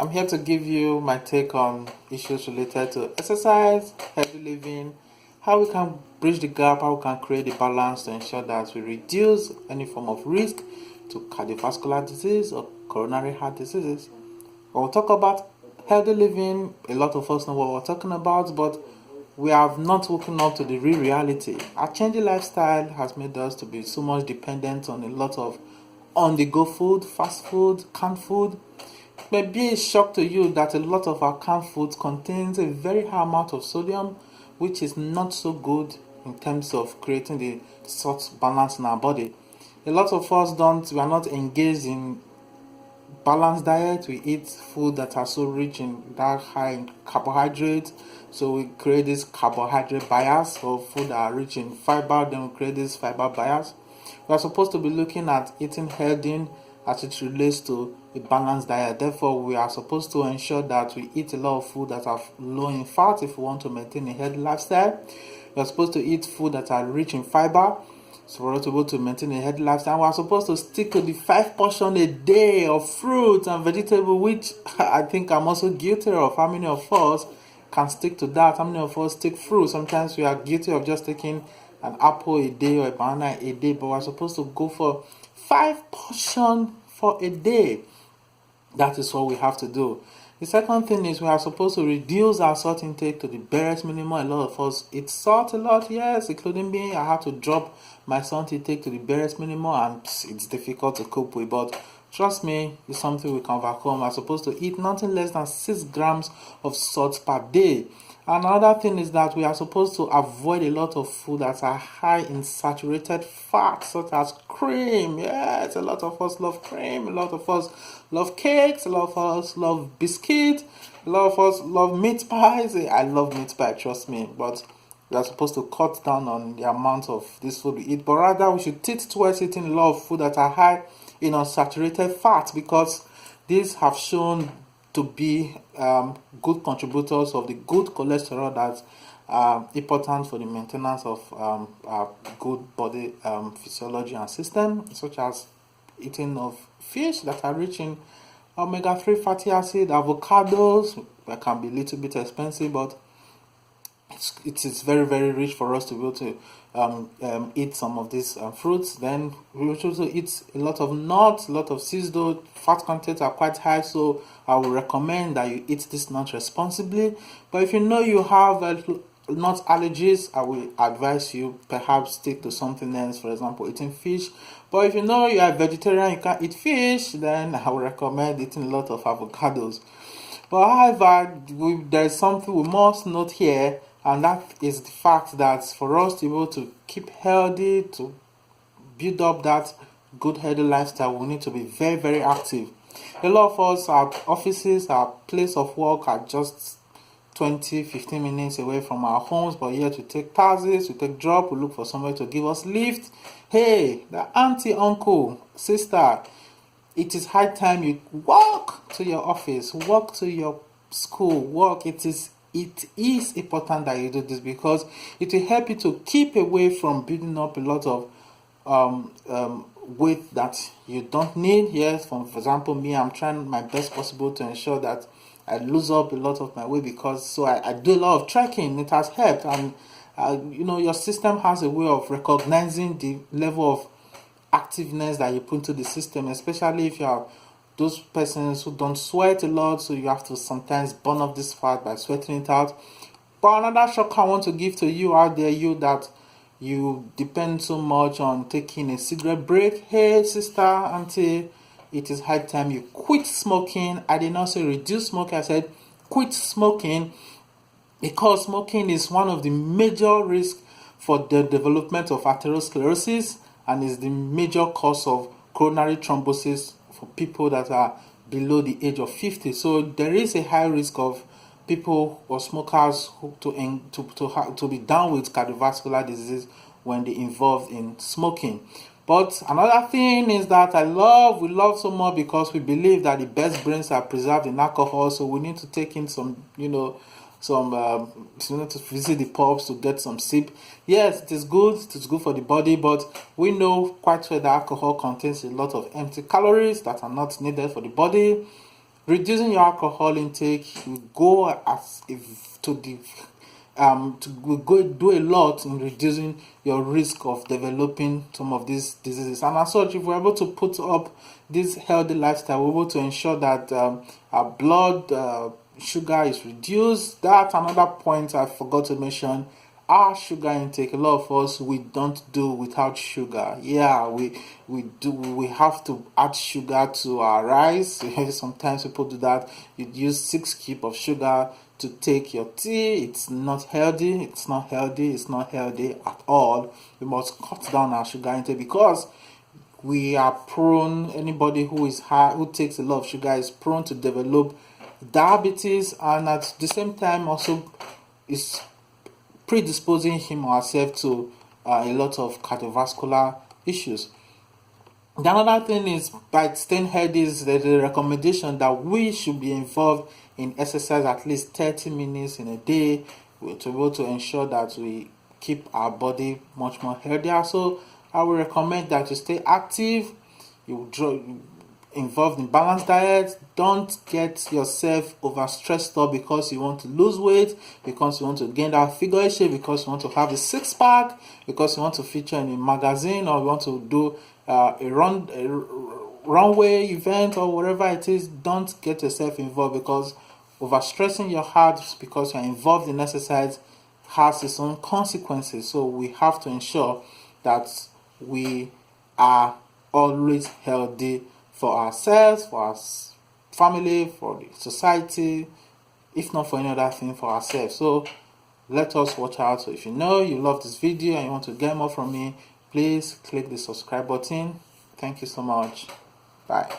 I'm here to give you my take on issues related to exercise, healthy living, how we can bridge the gap, how we can create a balance to ensure that we reduce any form of risk to cardiovascular disease or coronary heart diseases. We'll talk about healthy living. A lot of us know what we're talking about, but we have not woken up to the real reality. Our changing lifestyle has made us to be so much dependent on a lot of on-the-go food, fast food, canned food. It may be a shock to you that a lot of our canned foods contains a very high amount of sodium, which is not so good in terms of creating the salt balance in our body. A lot of us we are not engaged in balanced diet. We eat food that are so rich in that high in carbohydrates, so we create this carbohydrate bias. For food that are rich in fiber, then we create this fiber bias. We are supposed to be looking at eating healthy as it relates to a balanced diet. Therefore, we are supposed to ensure that we eat a lot of food that are low in fat if we want to maintain a healthy lifestyle. We are supposed to eat food that are rich in fiber, so for us to be able to maintain a healthy lifestyle. We are supposed to stick to the 5 portion a day of fruits and vegetable, which I think I'm also guilty of. How many of us can stick to that? How many of us take fruit? Sometimes we are guilty of just taking an apple a day or a banana a day, but we're supposed to go for 5 portion for a day. That is what we have to do. The second thing is we are supposed to reduce our salt intake to the barest minimum. A lot of us eat salt a lot, yes, including me. I have to drop my salt intake to the barest minimum, and it's difficult to cope with, but trust me, it's something we can overcome. We are supposed to eat nothing less than 6 grams of salt per day. Another thing is that we are supposed to avoid a lot of food that are high in saturated fat, such as cream. Yes, a lot of us love cream, a lot of us love cakes, a lot of us love biscuit, a lot of us love meat pies. I love meat pie, trust me, but we are supposed to cut down on the amount of this food we eat, but rather we should tilt towards eating a lot of food that are high in unsaturated fat, because these have shown to be good contributors of the good cholesterol that's important for the maintenance of our good body physiology and system, such as eating of fish that are rich in omega-3 fatty acid, avocados that can be a little bit expensive, but it is very, very rich for us to be able to eat some of these fruits. Then we should also eat a lot of nuts, a lot of seeds, though fat content are quite high, so I would recommend that you eat these nuts responsibly. But if you know you have nut allergies, I will advise you perhaps stick to something else, for example eating fish. But if you know you are vegetarian, you can't eat fish, then I would recommend eating a lot of avocados. But however, there is something we must note here, and that is the fact that for us to be able to keep healthy, to build up that good healthy lifestyle, we need to be very, very active. A lot of us, our offices, our place of work are just 20-15 minutes away from our homes, but here to take taxis, to take drop, we look for somewhere to give us lift. Hey, the auntie, uncle, sister, it is high time you walk to your office, walk to your school, walk. It is important that you do this, because it will help you to keep away from building up a lot of weight that you don't need. Yes, for example, me, I'm trying my best possible to ensure that I lose up a lot of my weight, because so I do a lot of trekking. It has helped, and your system has a way of recognizing the level of activeness that you put into the system, especially if you are those persons who don't sweat a lot, so you have to sometimes burn off this fat by sweating it out. But another shock I want to give to you out there, you that you depend so much on taking a cigarette break. Hey sister, auntie, it is high time you quit smoking. I did not say reduce smoking, I said quit smoking, because smoking is one of the major risks for the development of atherosclerosis, and is the major cause of coronary thrombosis for people that are below the age of 50. So there is a high risk of people or smokers to be down with cardiovascular disease when they involved in smoking. But another thing is that we love so much because we believe that the best brains are preserved in alcohol, so we need to take in some to visit the pubs to get some sip. Yes, it is good for the body, but we know quite well that alcohol contains a lot of empty calories that are not needed for the body. reducing your alcohol intake will go as if to the will go do a lot in reducing your risk of developing some of these diseases. And as such, if we're able to put up this healthy lifestyle, we're able to ensure that our blood sugar is reduced. That's another point I forgot to mention. Our sugar intake, a lot of us, we don't do without sugar. Yeah, we do. We have to add sugar to our rice. Sometimes people do that. You use 6 cubes of sugar to take your tea. It's not healthy. It's not healthy. It's not healthy at all. We must cut down our sugar intake because we are prone. Anybody who is high, who takes a lot of sugar, is prone to develop diabetes, and at the same time also is predisposing him or herself to a lot of cardiovascular issues. The another thing is, by staying healthy, is the recommendation that we should be involved in exercise at least 30 minutes in a day to be able to ensure that we keep our body much more healthier. So I would recommend that you stay active, involved in balanced diet. Don't get yourself overstressed up because you want to lose weight, because you want to gain that figure shape, because you want to have a 6-pack, because you want to feature in a magazine, or you want to do a runway event or whatever it is. Don't get yourself involved, because overstressing your heart because you're involved in exercise has its own consequences. So we have to ensure that we are always healthy for ourselves, for our family, for the society, if not for any other thing, for ourselves. So let us watch out. So if you know you love this video and you want to get more from me, please click the subscribe button. Thank you so much. Bye.